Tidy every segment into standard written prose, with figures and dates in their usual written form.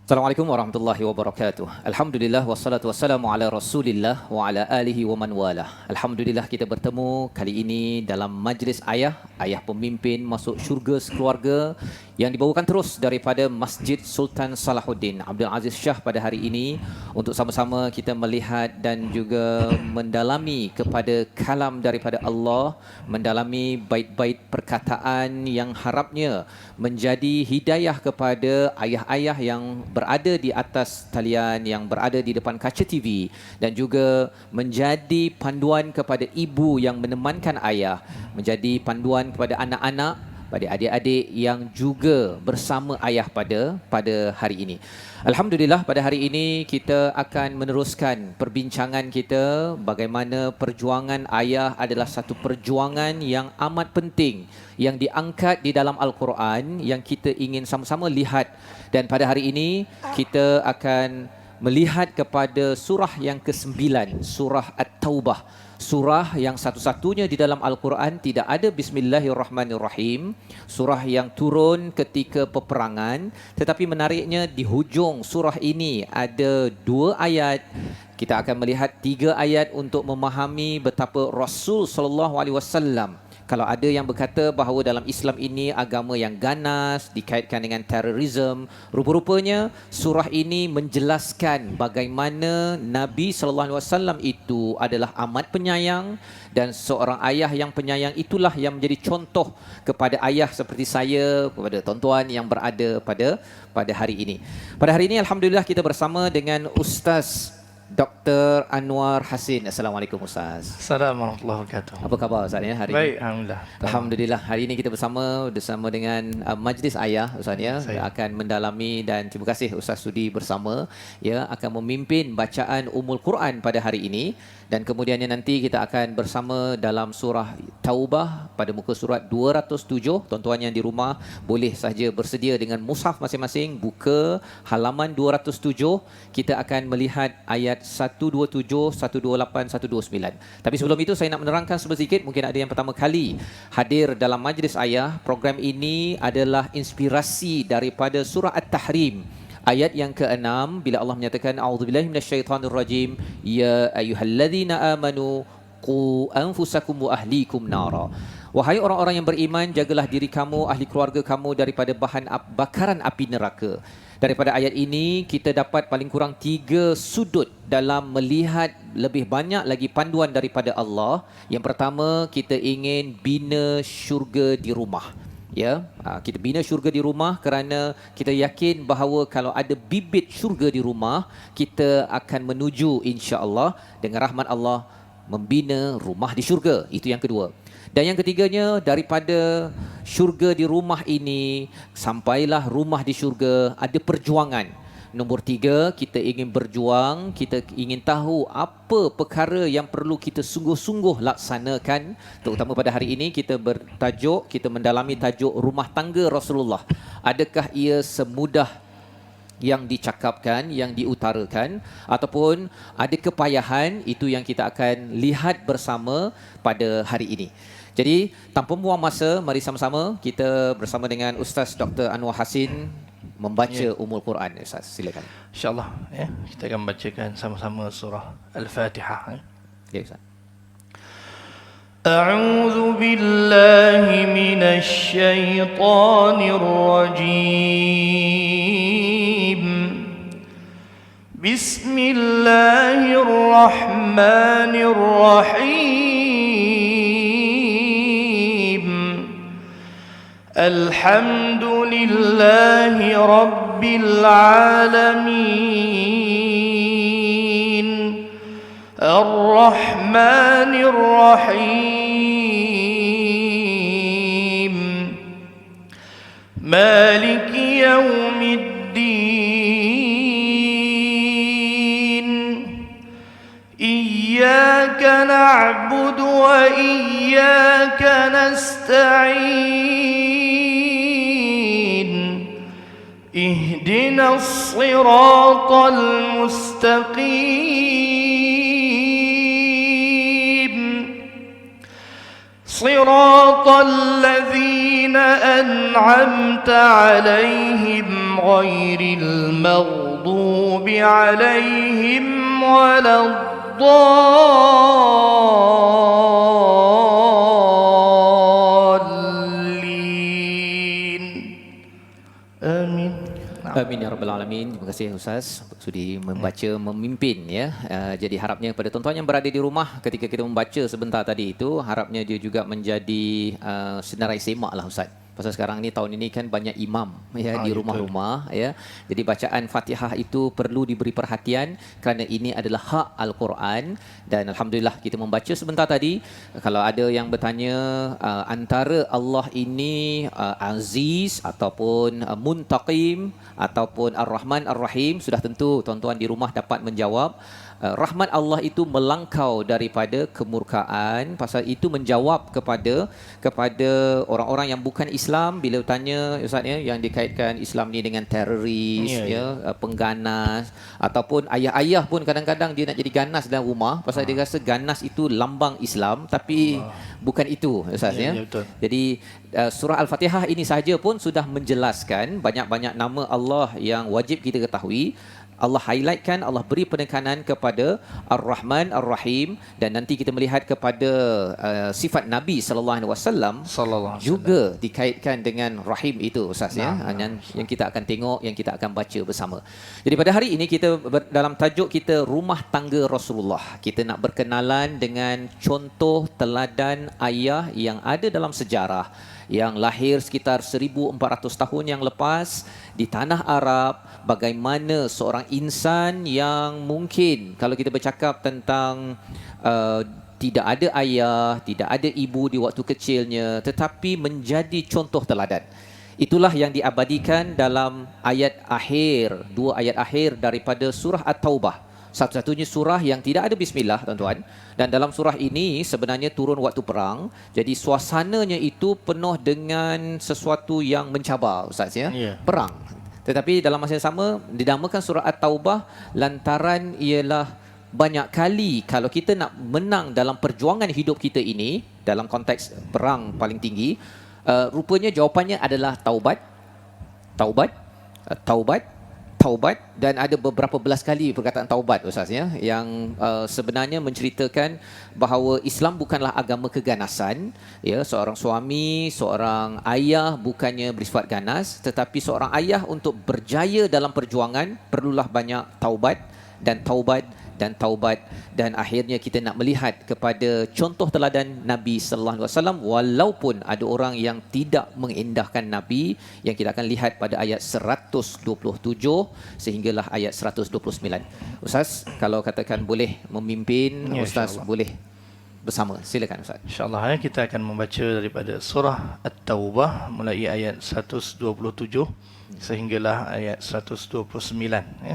Assalamualaikum warahmatullahi wabarakatuh. Alhamdulillah wassalatu wassalamu ala Rasulillah wa ala alihi wa man walah. Alhamdulillah kita bertemu kali ini dalam majlis ayah pemimpin masuk syurga sekeluarga yang dibawakan terus daripada Masjid Sultan Salahuddin Abdul Aziz Shah pada hari ini untuk sama-sama kita melihat dan juga mendalami kepada kalam daripada Allah, mendalami bait-bait perkataan yang harapnya menjadi hidayah kepada ayah-ayah yang berada di atas talian, yang berada di depan kaca TV, dan juga menjadi panduan kepada ibu yang menemankan ayah, menjadi panduan kepada anak-anak, pada adik-adik yang juga bersama ayah pada hari ini. Alhamdulillah, pada hari ini kita akan meneruskan perbincangan kita bagaimana perjuangan ayah adalah satu perjuangan yang amat penting yang diangkat di dalam Al-Quran yang kita ingin sama-sama lihat. Dan pada hari ini kita akan melihat kepada surah yang ke-9, surah At-Taubah. Surah yang satu-satunya di dalam Al-Quran tidak ada Bismillahirrahmanirrahim. Surah yang turun ketika peperangan. Tetapi menariknya di hujung surah ini ada 2 ayat. Kita akan melihat 3 ayat untuk memahami betapa Rasul SAW, kalau ada yang berkata bahawa dalam Islam ini agama yang ganas, dikaitkan dengan terorisme, rupa-rupanya surah ini menjelaskan bagaimana Nabi SAW itu adalah amat penyayang, dan seorang ayah yang penyayang itulah yang menjadi contoh kepada ayah seperti saya, kepada tuan-tuan yang berada pada hari ini. Pada hari ini alhamdulillah kita bersama dengan Ustaz Dr. Anwar Hasin. Assalamualaikum Ustaz. Assalamualaikum warahmatullahi wabarakatuh. Apa khabar Ustaz ya hari Baik, ini? alhamdulillah. Alhamdulillah, hari ini kita bersama dengan majlis ayah Ustaz ya, akan mendalami, dan terima kasih Ustaz sudi bersama ya, akan memimpin bacaan Ummul Quran pada hari ini. Dan kemudiannya nanti kita akan bersama dalam surah Taubah pada muka surat 207. Tuan-tuan yang di rumah boleh saja bersedia dengan mushaf masing-masing, buka halaman 207. Kita akan melihat ayat 127, 128, 129. Tapi sebelum itu saya nak menerangkan sedikit, mungkin ada yang pertama kali hadir dalam majlis ayah. Program ini adalah inspirasi daripada surah At-Tahrim. Ayat yang ke-6 bila Allah menyatakan a'udzubillahi minasyaitonirrajim, ya ayyuhalladzina amanu qu anfusakum wa ahlikum nara. Wahai orang-orang yang beriman, jagalah diri kamu, ahli keluarga kamu daripada bakaran api neraka. Daripada ayat ini kita dapat paling kurang 3 sudut dalam melihat lebih banyak lagi panduan daripada Allah. Yang pertama, kita ingin bina syurga di rumah. Ya, kita bina syurga di rumah kerana kita yakin bahawa kalau ada bibit syurga di rumah, kita akan menuju insya-Allah dengan rahmat Allah membina rumah di syurga. Itu yang kedua. Dan yang ketiganya, daripada syurga di rumah ini sampailah rumah di syurga, ada perjuangan. Nombor 3, kita ingin berjuang, kita ingin tahu apa perkara yang perlu kita sungguh-sungguh laksanakan. Terutama pada hari ini kita mendalami tajuk rumah tangga Rasulullah. Adakah ia semudah yang dicakapkan, yang diutarakan, ataupun ada kepayahan? Itu yang kita akan lihat bersama pada hari ini. Jadi tanpa buang masa, mari sama-sama kita bersama dengan Ustaz Dr. Anwar Hasin membaca Ummul Quran. Ustaz, silakan. InsyaAllah ya, kita akan bacakan sama-sama surah Al-Fatihah. Ya Ustaz. A'udzu billahi minasy syaithanir rajim. Bismillahirrahmanirrahim. Alhamdulillahi Rabbil Alamin. Ar-Rahmanir Rahim. Maliki Yawmiddin. Iyyaka na'budu wa iyyaka nasta'in. اهدنا الصراط المستقيم صراط الذين أنعمت عليهم غير المغضوب عليهم ولا الضالين آمين. Amin ya rabbal alamin. Terima kasih Ustaz sudi membaca memimpin ya. Jadi harapnya kepada tuan-tuan yang berada di rumah ketika kita membaca sebentar tadi itu, harapnya dia juga menjadi senarai semak lah Ustaz. Pasal sekarang ni tahun ini kan banyak imam ya di rumah-rumah ya. Jadi bacaan Fatihah itu perlu diberi perhatian kerana ini adalah hak Al-Quran, dan alhamdulillah kita membaca sebentar tadi. Kalau ada yang bertanya antara Allah ini Aziz ataupun Muntaqim ataupun Ar-Rahman Ar-Rahim, sudah tentu tuan-tuan di rumah dapat menjawab. Rahmat Allah itu melangkau daripada kemurkaan. Pasal itu menjawab kepada orang-orang yang bukan Islam bila tanya Ustaz ya, yang dikaitkan Islam ni dengan teroris pengganas, ataupun ayah-ayah pun kadang-kadang dia nak jadi ganas dalam rumah pasal dia rasa ganas itu lambang Islam, tapi bukan itu Ustaz ya. Betul. Jadi surah Al-Fatihah ini sahaja pun sudah menjelaskan banyak-banyak nama Allah yang wajib kita ketahui. Allah highlightkan, Allah beri penekanan kepada Ar-Rahman Ar-Rahim, dan nanti kita melihat kepada sifat Nabi sallallahu alaihi wasallam juga dikaitkan dengan Rahim itu Ustaz ya. Yang kita akan tengok, yang kita akan baca bersama. Jadi pada hari ini kita dalam tajuk kita Rumah Tangga Rasulullah, kita nak berkenalan dengan contoh teladan ayah yang ada dalam sejarah, yang lahir sekitar 1400 tahun yang lepas di tanah Arab. Bagaimana seorang insan yang mungkin kalau kita bercakap tentang tidak ada ayah, tidak ada ibu di waktu kecilnya, tetapi menjadi contoh teladan. Itulah yang diabadikan dalam ayat akhir, 2 ayat akhir daripada surah At-Taubah. Satu-satunya surah yang tidak ada bismillah tuan-tuan. Dan dalam surah ini sebenarnya turun waktu perang. Jadi suasananya itu penuh dengan sesuatu yang mencabar Ustaz ya. Perang. Tetapi dalam masa yang sama dinamakan surah At-Taubah lantaran ialah banyak kali kalau kita nak menang dalam perjuangan hidup kita ini dalam konteks perang paling tinggi, rupanya jawapannya adalah taubat, taubat, taubat, taubat, dan ada beberapa belas kali perkataan taubat Ustaz ya, yang sebenarnya menceritakan bahawa Islam bukanlah agama keganasan ya. Seorang suami, seorang ayah bukannya bersifat ganas, tetapi seorang ayah untuk berjaya dalam perjuangan perlulah banyak taubat dan taubat dan taubat. Dan akhirnya kita nak melihat kepada contoh teladan Nabi sallallahu alaihi wasallam, walaupun ada orang yang tidak mengindahkan Nabi, yang kita akan lihat pada ayat 127 sehinggalah ayat 129. Ustaz, kalau katakan boleh memimpin, Ustaz boleh bersama. Silakan Ustaz. InsyaAllah kita akan membaca daripada surah At-Taubah mulai ayat 127 sehinggalah ayat 129.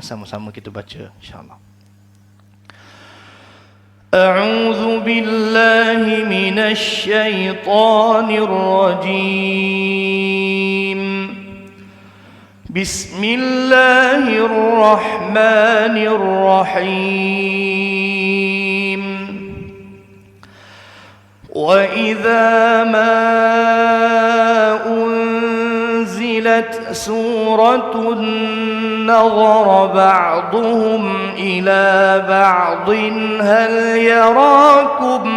Sama-sama kita baca insyaAllah. أعوذ بالله من الشيطان الرجيم بسم الله الرحمن الرحيم وإذا ما أنزلت سورة نظر بعضهم إلى بعض هل يراكم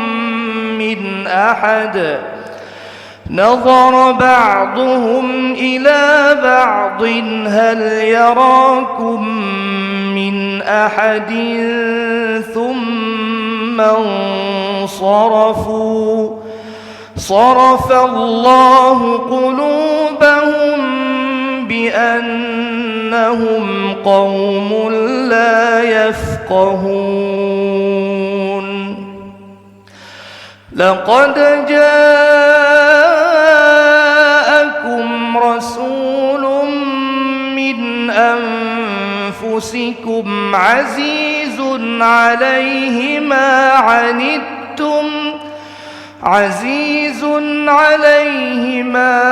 من أحد نظر بعضهم إلى بعض هل يراكم من أحد ثم انصرفوا صرف الله قلوبهم بأنهم قوم لا يفقهون لقد جاءكم رسول من أنفسكم عزيز عليه ما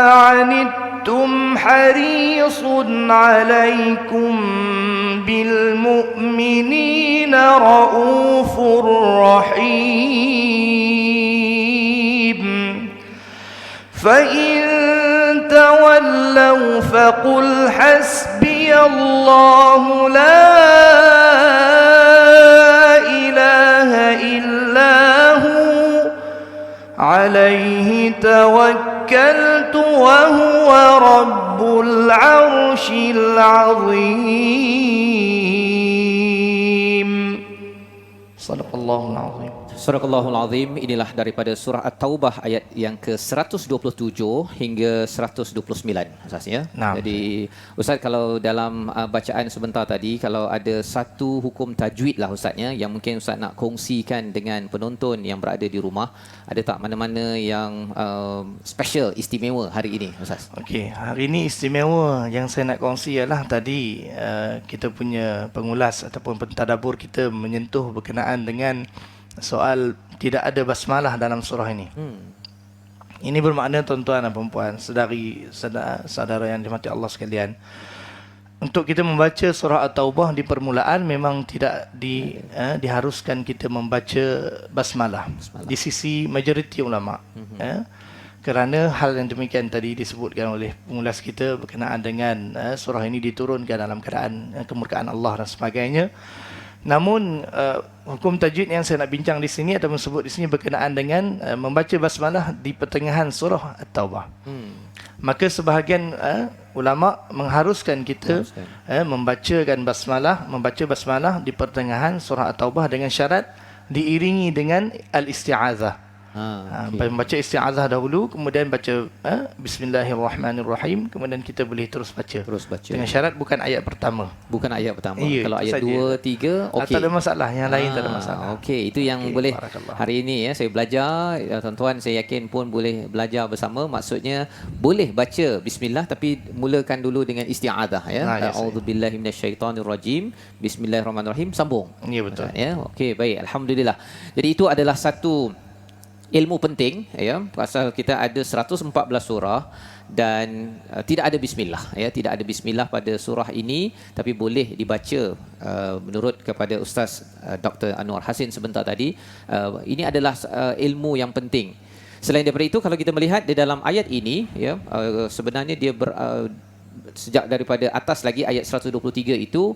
عنتم حريص عليكم بالمؤمنين رؤوف رحيم فإن فقل حسبي الله لا إله إلا هو عليه توكلت وهو رب العرش العظيم. صدق الله العظيم. Surahul Azim. Inilah daripada surah At-Taubah ayat yang ke-127 hingga 129 asasnya. Nah. Jadi Ustaz, kalau dalam bacaan sebentar tadi, kalau ada satu hukum tajwid lah Ustaznya yang mungkin Ustaz nak kongsikan dengan penonton yang berada di rumah, ada tak mana-mana yang special, istimewa hari ini Ustaz? Okey, hari ini istimewa yang saya nak kongsi ialah tadi kita punya pengulas ataupun pentadabbur kita menyentuh berkenaan dengan soal tidak ada basmalah dalam surah ini. Ini bermakna tuan-tuan dan puan-puan, saudara yang dimati Allah sekalian, untuk kita membaca surah At-Taubah di permulaan memang tidak diharuskan kita membaca basmalah di sisi majoriti ulama. Kerana hal yang demikian tadi disebutkan oleh pengulas kita berkenaan dengan surah ini diturunkan dalam keadaan kemurkaan Allah dan sebagainya. Namun hukum tajwid yang saya nak bincang di sini atau sebut di sini berkenaan dengan membaca basmalah di pertengahan surah At-Taubah. Maka sebahagian ulama mengharuskan kita membaca basmalah di pertengahan surah At-Taubah dengan syarat diiringi dengan al-isti'azah. Membaca isti'azah dahulu, kemudian baca Bismillahirrahmanirrahim, kemudian kita boleh terus baca. Dengan syarat bukan ayat pertama. Bukan ayat pertama. Ya, kalau ayat 2, 3, okey. Tak ada masalah, yang lain tak ada masalah. Okey, itu yang boleh barakallah. hari ini saya belajar, tuan-tuan saya yakin pun boleh belajar bersama. Maksudnya boleh baca bismillah tapi mulakan dulu dengan isti'adzah A'udzubillahi minasyaitonirrajim. Bismillahirrahmanirrahim, sambung. Ya, betul. Okey, baik, alhamdulillah. Jadi itu adalah satu ilmu penting pasal kita ada 114 surah dan tidak ada bismillah tidak ada bismillah pada surah ini, tapi boleh dibaca menurut kepada Ustaz Dr. Anwar Hasin sebentar tadi. Ini adalah ilmu yang penting. Selain daripada itu, kalau kita melihat di dalam ayat ini sebenarnya dia sejak daripada atas lagi ayat 123 itu,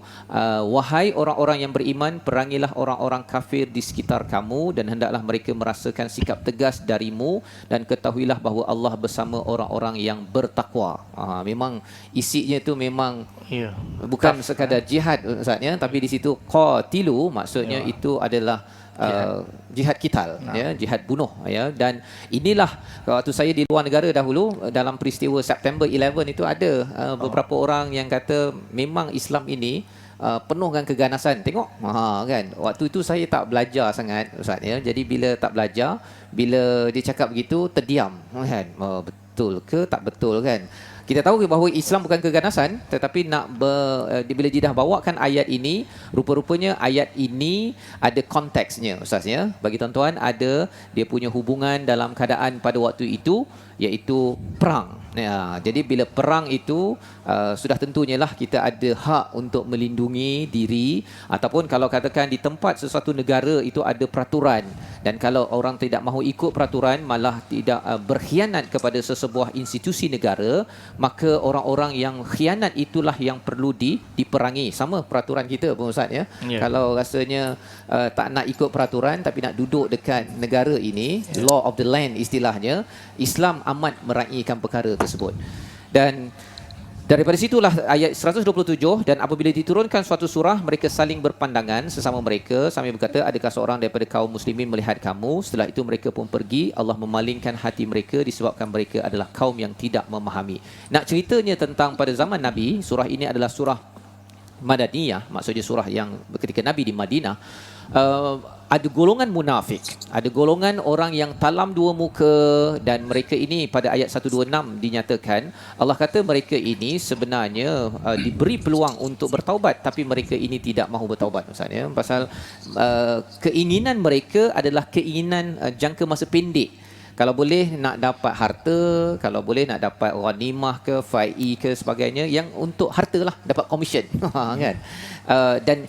wahai orang-orang yang beriman, perangilah orang-orang kafir di sekitar kamu dan hendaklah mereka merasakan sikap tegas darimu dan ketahuilah bahawa Allah bersama orang-orang yang bertakwa. Memang isinya tu memang bukan sekadar jihad Ustaz, tapi di situ qatilu maksudnya itu adalah jihad qital, jihad bunuh, dan inilah waktu saya di luar negara dahulu dalam peristiwa September 11 itu ada beberapa orang yang kata memang Islam ini penuh dengan keganasan. Tengok kan, waktu itu saya tak belajar sangat Ustaz, jadi bila tak belajar, bila dia cakap begitu terdiam kan, betul ke tak betul kan. Kita tahu bahawa Islam bukan keganasan, tetapi bila dia dah bawakan ayat ini, rupa-rupanya ayat ini ada konteksnya Ustaz bagi tuan-tuan, ada dia punya hubungan dalam keadaan pada waktu itu, iaitu perang. Jadi bila perang itu sudah tentunya lah kita ada hak untuk melindungi diri, ataupun kalau katakan di tempat sesuatu negara itu ada peraturan, dan kalau orang tidak mahu ikut peraturan, malah tidak berkhianat kepada sesebuah institusi negara, maka orang-orang yang khianat itulah yang perlu diperangi. Sama peraturan kita pun Ustaz Kalau rasanya tak nak ikut peraturan tapi nak duduk dekat negara ini, law of the land istilahnya, Islam amat meraihkan perkara tersebut. Dan daripada situlah ayat 127, dan apabila diturunkan suatu surah, mereka saling berpandangan sesama mereka sambil berkata, adakah seorang daripada kaum muslimin melihat kamu? Setelah itu mereka pun pergi. Allah memalingkan hati mereka disebabkan mereka adalah kaum yang tidak memahami. Nak ceritanya tentang pada zaman Nabi, surah ini adalah surah Madaniyah, maksudnya surah yang ketika Nabi di Madinah. Ada golongan munafik, ada golongan orang yang talam dua muka, dan mereka ini pada ayat 126 dinyatakan, Allah kata mereka ini sebenarnya diberi peluang untuk bertaubat, tapi mereka ini tidak mahu bertaubat misalnya, pasal keinginan mereka adalah keinginan jangka masa pendek. Kalau boleh nak dapat harta, kalau boleh nak dapat ghanimah ke, fai'i ke sebagainya, yang untuk harta lah, dapat komisen kan. Dan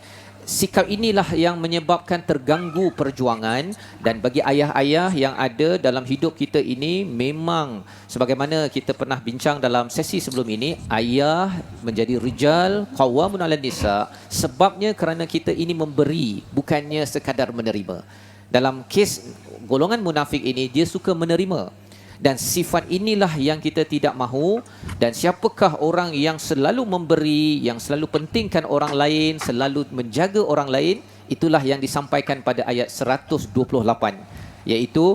sikap inilah yang menyebabkan terganggu perjuangan. Dan bagi ayah-ayah yang ada dalam hidup kita ini, memang sebagaimana kita pernah bincang dalam sesi sebelum ini, ayah menjadi rijal qawwamun 'alan nisa sebabnya kerana kita ini memberi, bukannya sekadar menerima. Dalam kes golongan munafik ini, dia suka menerima. Dan sifat inilah yang kita tidak mahu. Dan siapakah orang yang selalu memberi, yang selalu pentingkan orang lain, selalu menjaga orang lain? Itulah yang disampaikan pada ayat 128, iaitu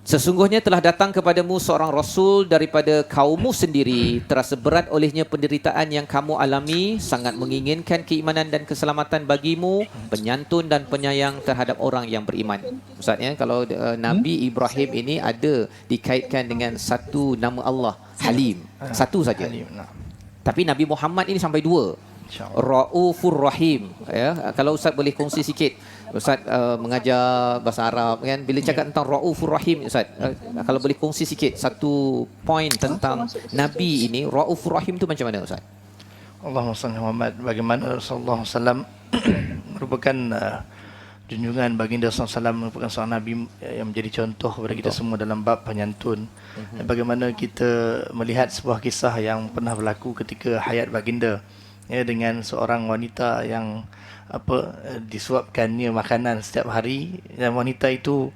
sesungguhnya telah datang kepadamu seorang rasul daripada kaummu sendiri, terasa berat olehnya penderitaan yang kamu alami, sangat menginginkan keimanan dan keselamatan bagimu, penyantun dan penyayang terhadap orang yang beriman. Maksudnya kalau Nabi Ibrahim ini ada dikaitkan dengan satu nama Allah, Halim, satu saja. Tapi Nabi Muhammad ini sampai dua, Raufur Rahim. Ya, kalau Ustaz boleh kongsi sikit. Ustaz mengajar bahasa Arab kan, bila cakap tentang Raufur Rahim, Ustaz, kalau boleh kongsi sikit satu poin tentang Nabi ini, Raufur Rahim tu macam mana, Ustaz? Allahumma salli Muhammad. Bagaimana Rasulullah SAW merupakan junjungan baginda SAW, merupakan seorang Nabi yang menjadi contoh kepada kita semua dalam bab penyantun. Dan bagaimana kita melihat sebuah kisah yang pernah berlaku ketika hayat baginda, ya, dengan seorang wanita yang disuapkannya makanan setiap hari, dan wanita itu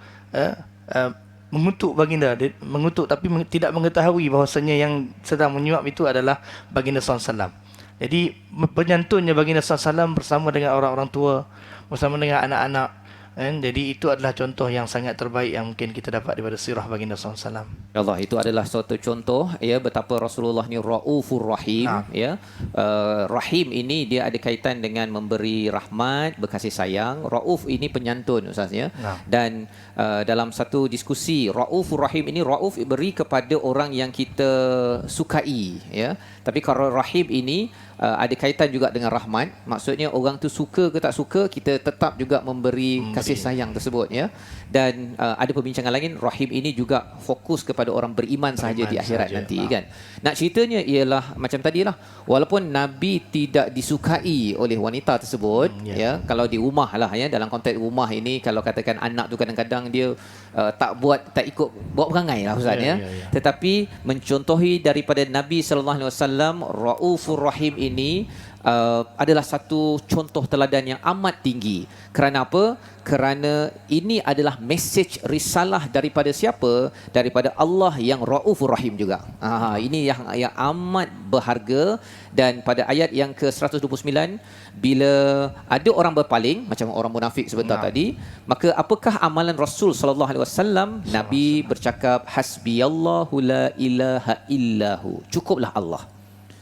mengutuk baginda, mengutuk tapi tidak mengetahui bahawasanya yang sedang menyuap itu adalah baginda SAW. Jadi penyantunnya baginda SAW bersama dengan orang-orang tua, bersama dengan anak-anak. Jadi itu adalah contoh yang sangat terbaik yang mungkin kita dapat daripada sirah baginda SAW. Allah, itu adalah suatu contoh, ya, betapa Rasulullah ni Raufur Rahim. Ya, Rahim ini dia ada kaitan dengan memberi rahmat, berkasih sayang. Rauf ini penyantun, Ustaz, ya. Dan dalam satu diskusi, Raufur Rahim ini, Rauf beri kepada orang yang kita sukai, ya. Tapi kalau Rahim ini ada kaitan juga dengan rahmat. Maksudnya orang tu suka ke tak suka, kita tetap juga memberi kasih sayang tersebut, ya. Dan ada perbincangan lain, Rahim ini juga fokus kepada orang beriman sahaja di akhirat nanti, kan. Nak ceritanya ialah macam tadilah, walaupun Nabi tidak disukai oleh wanita tersebut, ya, kalau di rumah lah, ya, dalam konteks rumah ini, kalau katakan anak tu kadang-kadang dia tak ikut bawa perangai lah, Ustaz, ya. Tetapi mencontohi daripada Nabi sallallahu alaihi wasallam, Raufur Rahim ini adalah satu contoh teladan yang amat tinggi. Kerana apa? Kerana ini adalah mesej risalah daripada siapa? Daripada Allah yang Raufur Rahim juga. Ini yang amat berharga. Dan pada ayat yang ke-129, bila ada orang berpaling macam orang munafik sebentar tadi, maka apakah amalan Rasul sallallahu alaihi wasallam? Nabi bercakap, hasbiyallahu la ilaha illahu. Cukuplah Allah.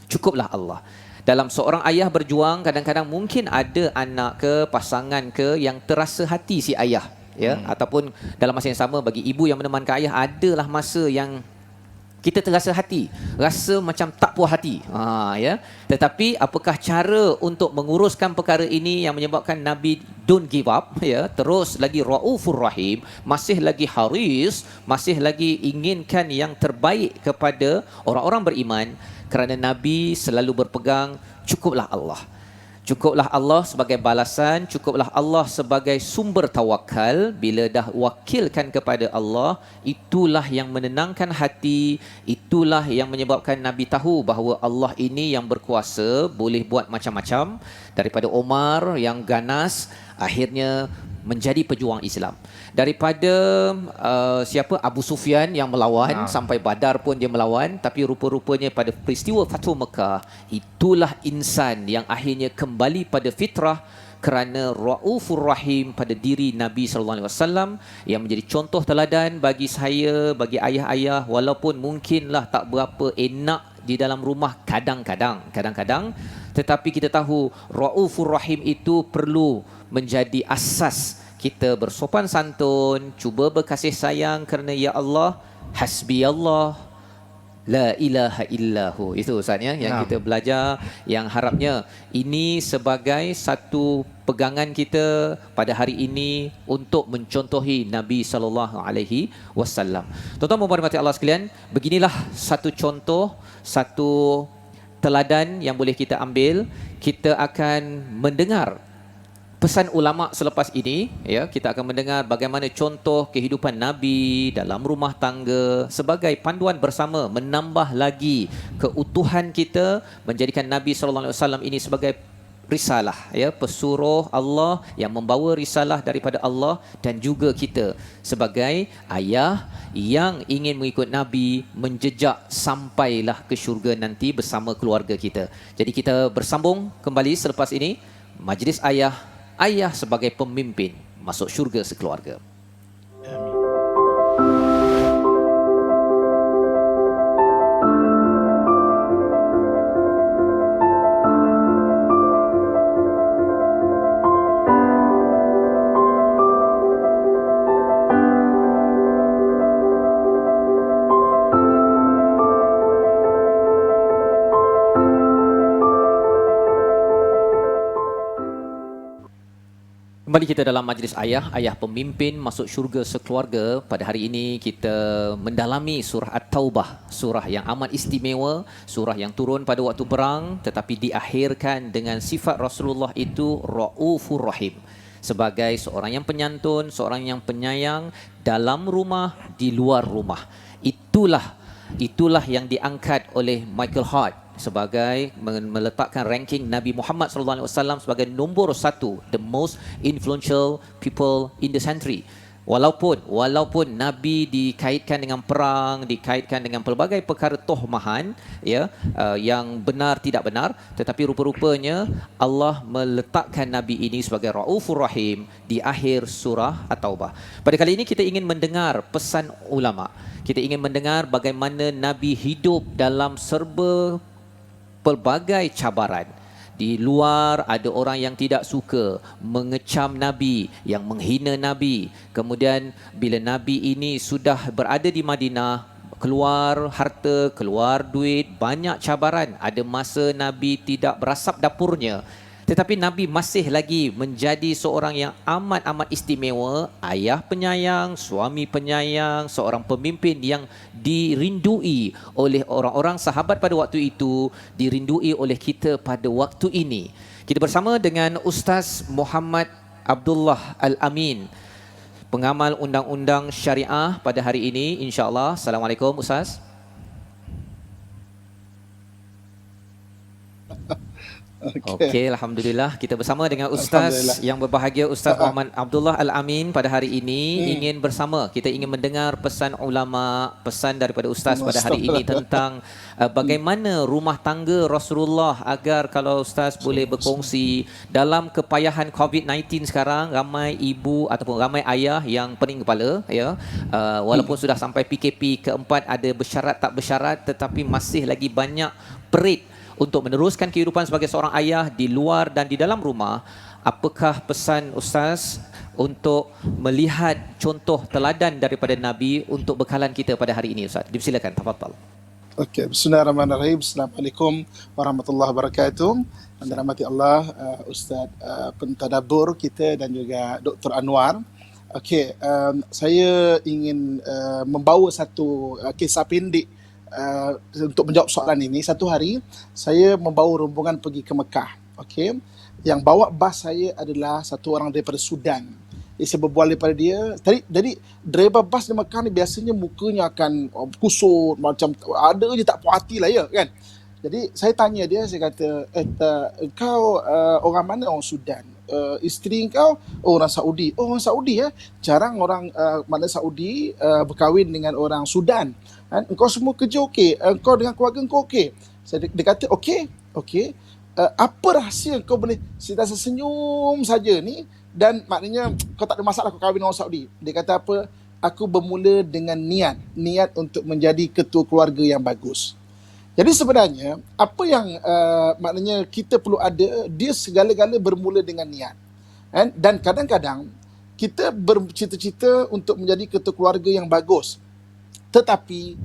Cukuplah Allah. Dalam seorang ayah berjuang, kadang-kadang mungkin ada anak ke, pasangan ke yang terasa hati si ayah, ya, ataupun dalam masa yang sama bagi ibu yang menemankan ayah, adalah masa yang kita terasa hati, rasa macam tak puas hati, ya. Tetapi apakah cara untuk menguruskan perkara ini yang menyebabkan Nabi don't give up, ya, terus lagi Raufur Rahim, masih lagi haris, masih lagi inginkan yang terbaik kepada orang-orang beriman. Kerana Nabi selalu berpegang, cukuplah Allah. Cukuplah Allah sebagai balasan, cukuplah Allah sebagai sumber tawakal. Bila dah wakilkan kepada Allah, itulah yang menenangkan hati, itulah yang menyebabkan Nabi tahu bahawa Allah ini yang berkuasa, boleh buat macam-macam. Daripada Omar yang ganas, akhirnya menjadi pejuang Islam. Daripada Abu Sufyan yang melawan, sampai Badar pun dia melawan, tapi rupa-rupanya pada peristiwa Fathu Mekah, itulah insan yang akhirnya kembali pada fitrah, kerana Raufur Rahim pada diri Nabi sallallahu alaihi wasallam yang menjadi contoh teladan bagi saya, bagi ayah-ayah, walaupun mungkinlah tak berapa enak di dalam rumah kadang-kadang, tetapi kita tahu Raufur Rahim itu perlu menjadi asas kita bersopan santun, cuba berkasih sayang, kerana ya Allah, hasbiyallah la ilaha illahu. Itu, Ustaz, ya, yang kita belajar, yang harapnya ini sebagai satu pegangan kita pada hari ini untuk mencontohi Nabi sallallahu alaihi wasallam. Tuan-tuan dan puan-puan Allah sekalian, beginilah satu contoh, satu teladan yang boleh kita ambil. Kita akan mendengar pesan ulama selepas ini, ya, kita akan mendengar bagaimana contoh kehidupan Nabi dalam rumah tangga sebagai panduan bersama menambah lagi keutuhan kita, menjadikan Nabi sallallahu alaihi wasallam ini sebagai risalah, ya, pesuruh Allah yang membawa risalah daripada Allah, dan juga kita sebagai ayah yang ingin mengikut Nabi menjejak sampailah ke syurga nanti bersama keluarga kita. Jadi kita bersambung kembali selepas ini majlis ayah sebagai pemimpin masuk syurga sekeluarga. Kembali kita dalam majlis ayah pemimpin masuk syurga sekeluarga. Pada hari ini kita mendalami surah At-Taubah, surah yang amat istimewa, surah yang turun pada waktu perang tetapi diakhirkan dengan sifat Rasulullah itu Raufur Rahim, sebagai seorang yang penyantun, seorang yang penyayang dalam rumah, di luar rumah. Itulah yang diangkat oleh Michael Hart sebagai meletakkan ranking Nabi Muhammad SAW sebagai nombor 1, the most influential people in the century. Walaupun Nabi dikaitkan dengan perang, dikaitkan dengan pelbagai perkara tohmahan, ya, yang benar tidak benar, tetapi rupa-rupanya Allah meletakkan Nabi ini sebagai Raufur Rahim di akhir surah At-Taubah. Pada kali ini kita ingin mendengar pesan ulama. Kita ingin mendengar bagaimana Nabi hidup dalam serba pelbagai cabaran. Di luar ada orang yang tidak suka, mengecam Nabi, yang menghina Nabi. Kemudian bila Nabi ini sudah berada di Madinah, keluar harta, keluar duit, banyak cabaran. Ada masa Nabi tidak berasap dapurnya. Tetapi Nabi masih lagi menjadi seorang yang amat istimewa, ayah penyayang, suami penyayang, seorang pemimpin yang dirindui oleh orang-orang sahabat pada waktu itu, dirindui oleh kita pada waktu ini. Kita bersama dengan Ustaz Muhammad Abdullah Al-Amin, pengamal undang-undang syariah pada hari ini, insya-Allah. Assalamualaikum Ustaz. Okey, alhamdulillah kita bersama dengan Ustaz yang berbahagia, Ustaz Muhammad Abdullah Al-Amin pada hari ini. Ingin bersama, kita ingin mendengar pesan ulama, pesan daripada Ustaz pada hari ini tentang bagaimana rumah tangga Rasulullah, agar kalau Ustaz boleh berkongsi dalam kepayahan COVID-19 sekarang, ramai ibu ataupun ramai ayah yang pening kepala, ya, walaupun sudah sampai PKP keempat, ada bersyarat tak bersyarat, tetapi masih lagi banyak perit untuk meneruskan kehidupan sebagai seorang ayah di luar dan di dalam rumah. Apakah pesan Ustaz untuk melihat contoh teladan daripada Nabi untuk bekalan kita pada hari ini, Ustaz? Dipersilakan, tafadhal. Okey, bismillahirrahmanirrahim. Assalamualaikum warahmatullahi wabarakatuh. Yang dirahmati Allah, Ustaz pentadabbur kita dan juga Dr. Anwar. Okey, saya ingin membawa satu kisah pendek untuk menjawab soalan ini. Satu hari saya membawa rombongan pergi ke Mekah. Okey, yang bawa bas saya adalah satu orang daripada Sudan. Jadi saya berbual daripada dia. Jadi driver bas di Mekah ni biasanya mukanya akan kusut, macam ada je tak puas hati lah, ya kan. Jadi saya tanya dia, saya kata, kau orang mana? Orang Sudan. Isteri kau orang Saudi. Oh, orang Saudi ya. Jarang orang mana Saudi berkahwin dengan orang Sudan. Engkau semua kerja okey, engkau dengan keluarga engkau okey. Dia kata okey. Apa rahsia kau boleh sentiasa senyum saja ni, dan maknanya kau tak ada masalah kau kahwin dengan orang Saudi? Dia kata apa? Aku bermula dengan niat untuk menjadi ketua keluarga yang bagus. Jadi sebenarnya apa yang maknanya kita perlu ada, dia segala-gala bermula dengan niat. Dan kadang-kadang kita bercita-cita untuk menjadi ketua keluarga yang bagus. Tetapi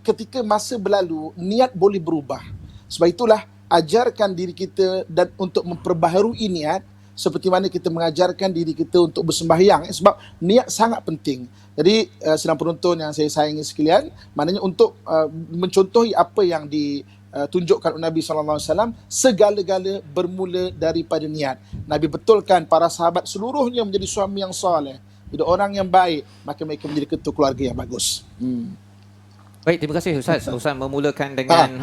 ketika masa berlalu, niat boleh berubah. Sebab itulah ajarkan diri kita dan untuk memperbaharui niat, seperti mana kita mengajarkan diri kita untuk bersembahyang. Sebab niat sangat penting. Jadi sedang penonton yang saya sayangi sekalian, maknanya untuk mencontohi apa yang tunjukkan oleh Nabi SAW, segala-gala bermula daripada niat. Nabi betulkan para sahabat seluruhnya menjadi suami yang soleh, jadi orang yang baik, maka mereka menjadi ketua keluarga yang bagus. Baik, terima kasih Ustaz. Ustaz memulakan dengan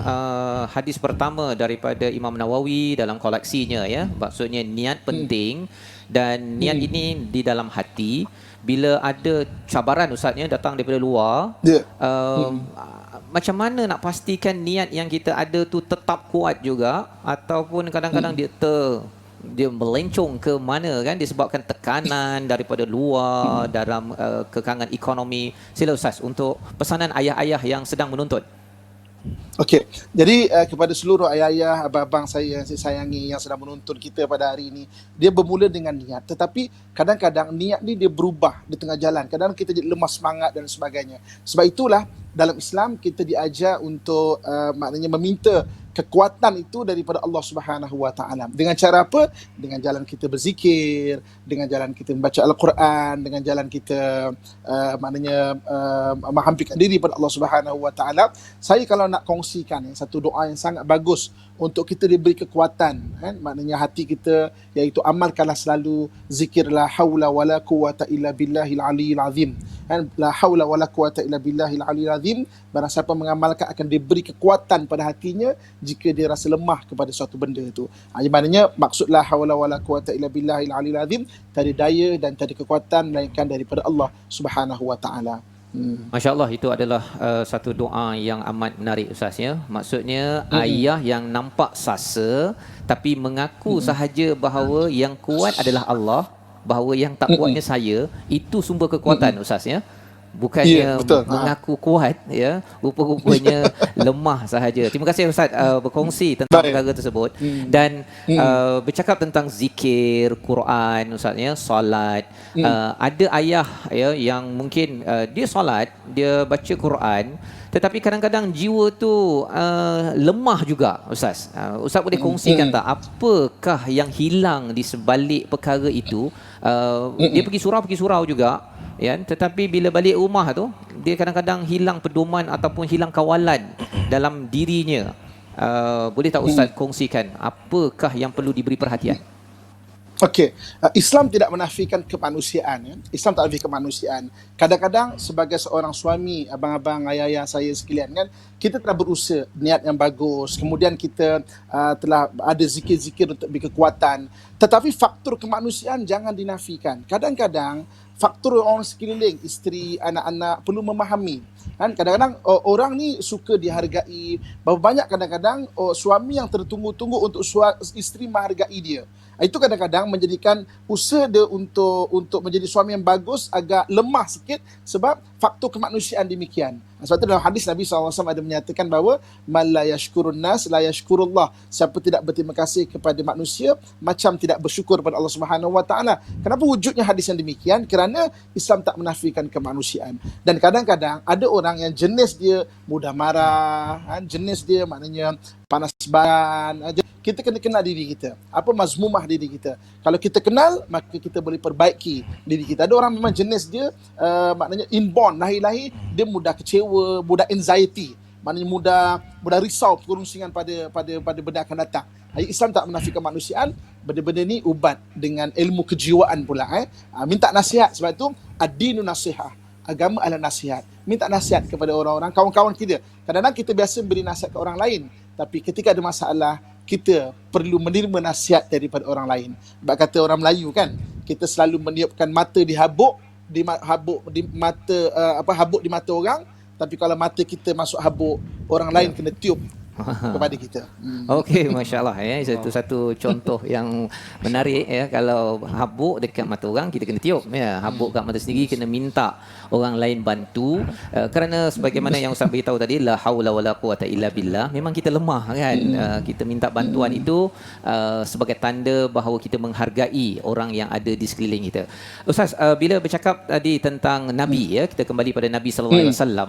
hadis pertama daripada Imam Nawawi dalam koleksinya, ya. Maksudnya niat penting, dan niat ini di dalam hati. Bila ada cabaran Ustaznya datang daripada luar, macam mana nak pastikan niat yang kita ada tu tetap kuat juga, ataupun kadang-kadang dia melencong ke mana, kan, disebabkan tekanan daripada luar dalam kekangan ekonomi. Sila Ustaz untuk pesanan ayah-ayah yang sedang menuntut. Okey, jadi kepada seluruh ayah-ayah, abang-abang saya yang saya sayangi, yang sedang menuntun kita pada hari ini, dia bermula dengan niat. Tetapi kadang-kadang niat ni dia berubah di tengah jalan. Kadang kita jadi lemah semangat dan sebagainya. Sebab itulah dalam Islam kita diajar untuk maknanya meminta kekuatan itu daripada Allah Subhanahu Wa Taala. Dengan cara apa? Dengan jalan kita berzikir, dengan jalan kita membaca Al-Quran, dengan jalan kita menghampirkan diri pada Allah Subhanahu Wa Taala. Saya kalau nak kongsikan satu doa yang sangat bagus untuk kita diberi kekuatan, kan? Maknanya hati kita, iaitu amalkanlah selalu zikir la haula wala quwata illa billahil aliyil azim. Kan? La haula wala quwata illa billahil aliyil azim. Barang siapa mengamalkan akan diberi kekuatan pada hatinya jika dia rasa lemah kepada suatu benda itu. Maknanya maksud la haula wala quwata illa billahil aliyil azim, tiada daya dan tiada kekuatan melainkan daripada Allah Subhanahu Wa Taala. Masya Allah, itu adalah satu doa yang amat menarik Ustaz, ya. Maksudnya ayah yang nampak sasa tapi mengaku sahaja bahawa yang kuat adalah Allah, bahawa yang tak kuatnya saya, itu sumber kekuatan Ustaz, ya. Bukannya mengaku kuat, ya, rupa-rupanya lemah sahaja. Terima kasih Ustaz berkongsi tentang perkara tersebut. Dan bercakap tentang zikir, Quran Ustaz, ya, solat. Ada ayah, ya, yang mungkin dia solat, dia baca Quran, tetapi kadang-kadang jiwa tu lemah juga Ustaz. Ustaz boleh kongsikan tak apakah yang hilang di sebalik perkara itu? Dia pergi surau juga, ya, tetapi bila balik rumah tu dia kadang-kadang hilang pedoman ataupun hilang kawalan dalam dirinya. Boleh tak Ustaz kongsikan apakah yang perlu diberi perhatian? Okey, Islam tidak menafikan kemanusiaan, ya. Islam tak menafikan kemanusiaan. Kadang-kadang sebagai seorang suami, abang-abang, ayah-ayah saya sekalian, kan, kita telah berusaha niat yang bagus, kemudian kita telah ada zikir-zikir untuk beri kekuatan, tetapi faktor kemanusiaan jangan dinafikan. Kadang-kadang faktor orang sekeliling, isteri, anak-anak perlu memahami. Kan, kadang-kadang orang ni suka dihargai. Berapa banyak kadang-kadang suami yang tertunggu-tunggu untuk isteri menghargai dia. Itu kadang-kadang menjadikan usaha dia untuk menjadi suami yang bagus agak lemah sikit sebab faktor kemanusiaan demikian. Sebab itu dalam hadis Nabi SAW ada menyatakan bahawa man la yashkurun nas la yashkurullah. Siapa tidak berterima kasih kepada manusia macam tidak bersyukur kepada Allah Subhanahu Wa Taala. Kenapa wujudnya hadis yang demikian? Kerana Islam tak menafikan kemanusiaan. Dan kadang-kadang ada orang yang jenis dia mudah marah, kan? Jenis dia maknanya panas baran. Kita kena kenal diri kita. Apa mazmumah diri kita. Kalau kita kenal, maka kita boleh perbaiki diri kita. Ada orang memang jenis dia maknanya inborn, lahir-lahir dia mudah kecewa, mudah anxiety. Maknanya mudah risau perunsingan pada benda akan datang. Islam tak menafikan kemanusiaan. Benda-benda ni ubat dengan ilmu kejiwaan pula. Minta nasihat. Sebab itu ad-dinu nasihah. Agama adalah nasihat. Minta nasihat kepada orang-orang, kawan-kawan kita. Kadang-kadang kita biasa beri nasihat ke orang lain. Tapi ketika ada masalah, kita perlu menerima nasihat daripada orang lain. Sebab kata orang Melayu, kan, kita selalu meniupkan mata di habuk, habuk di mata orang, tapi kalau mata kita masuk habuk, orang lain kena tiup kepada kita. Okey, masya-Allah, ya. Itu satu contoh yang menarik, ya. Kalau habuk dekat mata orang, kita kena tiup, ya. Habuk kat mata sendiri kena minta orang lain bantu, kerana sebagaimana yang Ustaz beritahu tadi, la haula wala quwata illa billah, memang kita lemah, kan. Kita minta bantuan itu sebagai tanda bahawa kita menghargai orang yang ada di sekeliling kita. Ustaz, bila bercakap tadi tentang Nabi, ya, kita kembali pada Nabi sallallahu alaihi wasallam.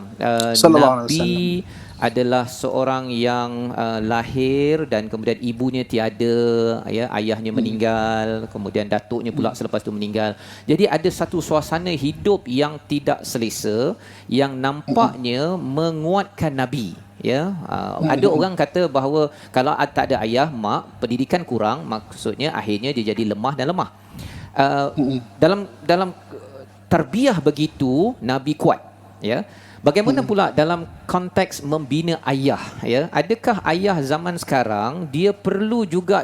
Nabi adalah seorang yang lahir dan kemudian ibunya tiada, ya, ayahnya meninggal, kemudian datuknya pula selepas itu meninggal. Jadi ada satu suasana hidup yang tidak selesa yang nampaknya menguatkan Nabi, ya. Ada orang kata bahawa kalau tak ada ayah, mak, pendidikan kurang, maksudnya akhirnya dia jadi lemah dan lemah. Dalam tarbiyah begitu Nabi kuat, ya. Bagaimana pula dalam konteks membina ayah, ya? Adakah ayah zaman sekarang dia perlu juga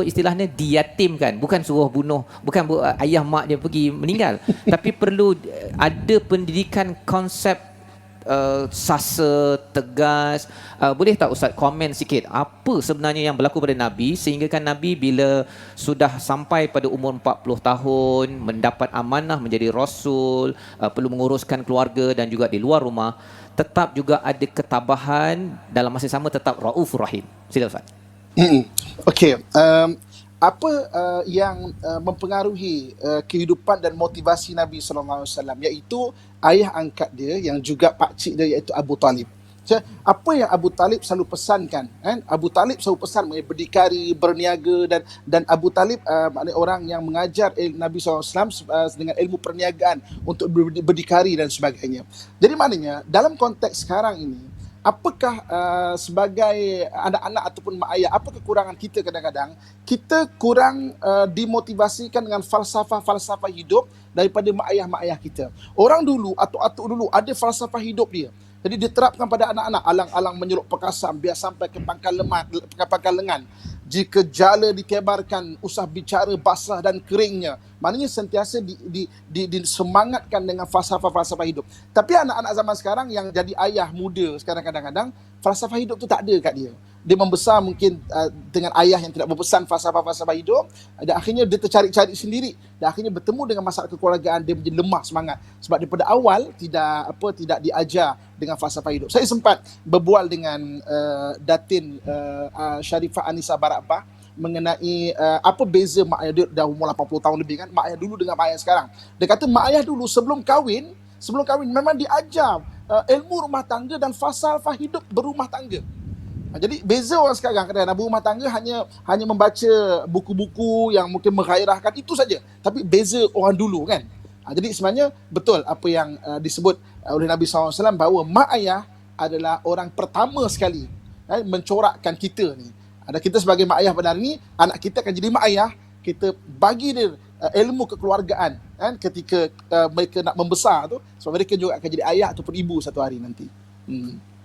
istilahnya diyatimkan, bukan suruh bunuh, bukan ayah mak dia pergi meninggal, tapi perlu ada pendidikan konsep sasa, tegas. Boleh tak Ustaz komen sikit apa sebenarnya yang berlaku pada Nabi sehingga kan Nabi bila sudah sampai pada umur 40 tahun mendapat amanah menjadi Rasul, perlu menguruskan keluarga dan juga di luar rumah, tetap juga ada ketabahan, dalam masa yang sama tetap Raufur Rahim. Sila Ustaz. Okey, apa yang mempengaruhi kehidupan dan motivasi Nabi SAW, iaitu ayah angkat dia yang juga pakcik dia, iaitu Abu Talib. Apa yang Abu Talib selalu pesankan, kan? Abu Talib selalu pesan berdikari, berniaga, dan Abu Talib maknanya orang yang mengajar Nabi SAW dengan ilmu perniagaan untuk berdikari dan sebagainya. Jadi maknanya dalam konteks sekarang ini, apakah sebagai anak-anak ataupun mak ayah, apa kekurangan kita kadang-kadang? Kita kurang dimotivasikan dengan falsafah-falsafah hidup daripada mak ayah kita. Orang dulu, atuk-atuk dulu ada falsafah hidup dia. Jadi diterapkan pada anak-anak, alang-alang menyeluk perkasan biar sampai ke pangkal lengan. Jika jala dikebarkan, usah bicara basah dan keringnya. Maknanya sentiasa disemangatkan dengan falsafah-falsafah hidup. Tapi anak-anak zaman sekarang yang jadi ayah muda sekarang kadang-kadang, falsafah hidup tu tak ada kat dia. Dia membesar mungkin dengan ayah yang tidak berpesan falsafah-falsafah hidup, dan akhirnya dia tercari-cari sendiri, dan akhirnya bertemu dengan masalah kekeluargaan, dia menjadi lemah semangat sebab daripada awal tidak diajar dengan falsafah hidup. Saya sempat berbual dengan Datin Sharifah Anissa Barakbah mengenai apa beza mak ayah dia dah umur 80 tahun lebih, kan, mak ayah dulu dengan mak ayah sekarang. Dia kata mak ayah dulu sebelum kahwin memang diajar ilmu rumah tangga dan falsafah hidup berumah tangga. Jadi beza orang sekarang, kadang-kadang berumah tangga hanya membaca buku-buku yang mungkin menggairahkan, itu saja. Tapi beza orang dulu, kan. Jadi sebenarnya betul apa yang disebut oleh Nabi SAW bahawa mak ayah adalah orang pertama sekali mencorakkan kita ni. Ada kita sebagai mak ayah pada hari ni, anak kita akan jadi mak ayah, kita bagi dia ilmu kekeluargaan, kan, ketika mereka nak membesar tu, sebab mereka juga akan jadi ayah ataupun ibu satu hari nanti.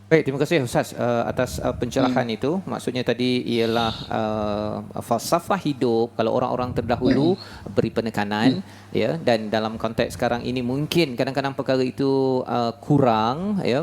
Baik, terima kasih Ustaz atas pencerahan itu. Maksudnya tadi ialah falsafah hidup kalau orang-orang terdahulu beri penekanan, ya, dan dalam konteks sekarang ini mungkin kadang-kadang perkara itu kurang, ya.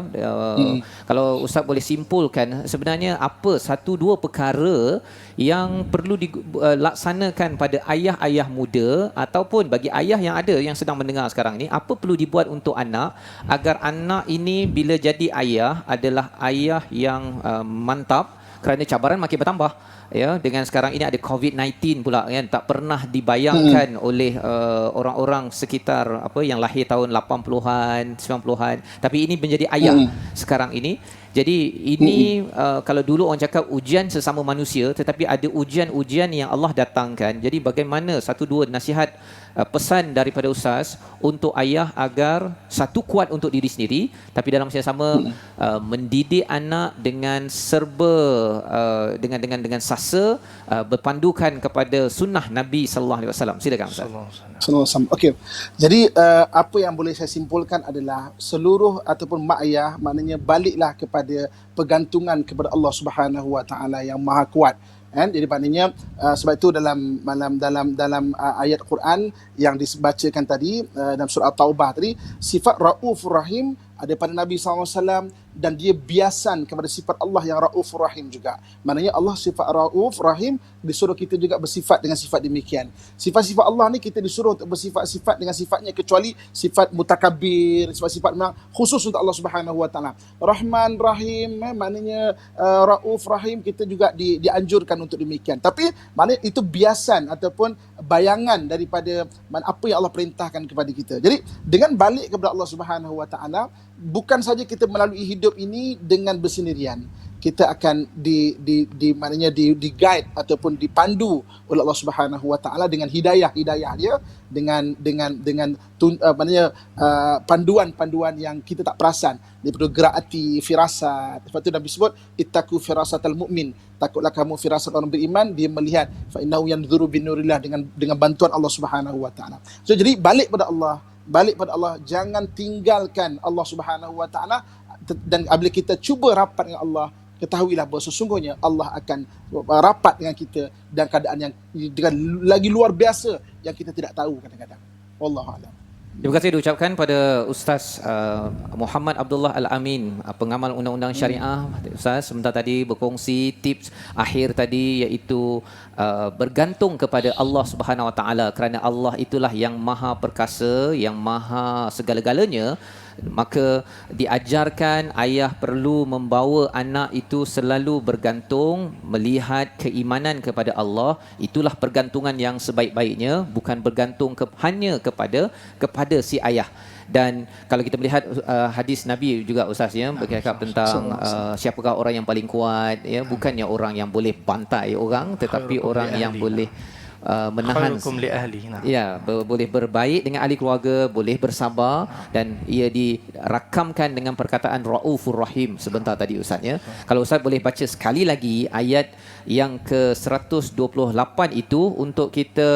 Kalau Ustaz boleh simpulkan sebenarnya apa satu dua perkara yang perlu dilaksanakan pada ayah-ayah muda ataupun bagi ayah yang ada yang sedang mendengar sekarang ni, apa perlu dibuat untuk anak agar anak ini bila jadi ayah adalah ayah yang mantap, kerana cabaran makin bertambah, ya, dengan sekarang ini ada COVID-19 pula, kan, tak pernah dibayangkan oleh orang-orang sekitar yang lahir tahun 80-an 90-an, tapi ini menjadi ayah sekarang ini. Jadi ini kalau dulu orang cakap ujian sesama manusia, tetapi ada ujian-ujian yang Allah datangkan. Jadi bagaimana satu dua nasihat pesan daripada Ustaz untuk ayah agar satu kuat untuk diri sendiri, tapi dalam masa yang sama mendidik anak dengan serba dengan sasa, berpandukan kepada sunnah Nabi sallallahu alaihi wasallam. Silakan Ustaz. Okey. Jadi apa yang boleh saya simpulkan adalah seluruh ataupun mak ayah maknanya baliklah kepada pergantungan kepada Allah Subhanahu Wa Taala yang Maha Kuat. Kan? Jadi maknanya sebab itu dalam ayat Quran yang dibacakan tadi dalam surah At-Taubah tadi, sifat Raufur Rahim ada pada Nabi SAW, dan dia biasan kepada sifat Allah yang Raufur Rahim juga. Maknanya Allah sifat Rauf Rahim, disuruh kita juga bersifat dengan sifat demikian. Sifat-sifat Allah ni kita disuruh untuk bersifat-sifat dengan sifatnya, kecuali sifat mutakabir, sifat-sifat memang khusus untuk Allah Subhanahu Wa Taala. Rahman Rahim, maknanya Rauf Rahim, kita juga dianjurkan untuk demikian. Tapi maknanya itu biasan ataupun bayangan daripada apa yang Allah perintahkan kepada kita. Jadi dengan balik kepada Allah Subhanahu Wa Taala, bukan saja kita melalui hidup ini dengan bersendirian, kita akan maknanya di guide ataupun dipandu oleh Allah Subhanahu Wa Taala dengan hidayah dia, maknanya panduan yang kita tak perasan daripada gerak hati, firasat. Lepas tu Nabi sebut ittaqu firasatal mu'min, takutlah kamu firasat orang beriman, dia melihat fa innahu yanzuru binurillah, dengan bantuan Allah Subhanahu Wa Taala. So jadi balik pada Allah, jangan tinggalkan Allah Subhanahu Wa Taala, dan apabila kita cuba rapat dengan Allah, ketahuilah bahawa sesungguhnya Allah akan rapat dengan kita dan keadaan yang dengan lagi luar biasa yang kita tidak tahu kadang-kadang. Wallahu a'lam. Terima kasih diucapkan pada Ustaz Muhammad Abdullah Al-Amin, pengamal undang-undang syariah. Ustaz sebentar tadi berkongsi tips akhir tadi, iaitu bergantung kepada Allah Subhanahu Wa Taala, kerana Allah itulah yang maha perkasa, yang maha segala-galanya. Maka diajarkan ayah perlu membawa anak itu selalu bergantung, melihat keimanan kepada Allah. Itulah pergantungan yang sebaik-baiknya, bukan bergantung hanya kepada si ayah. Dan kalau kita melihat hadis Nabi juga Ustaz ya, bercakap tentang siapakah orang yang paling kuat ya, bukannya orang yang boleh bantai orang, tetapi orang yang boleh menahan, ya, boleh berbaik dengan ahli keluarga, boleh bersabar, dan ia dirakamkan dengan perkataan Raufur Rahim sebentar tadi Ustaz ya. Kalau Ustaz boleh baca sekali lagi ayat yang ke-128 itu untuk kita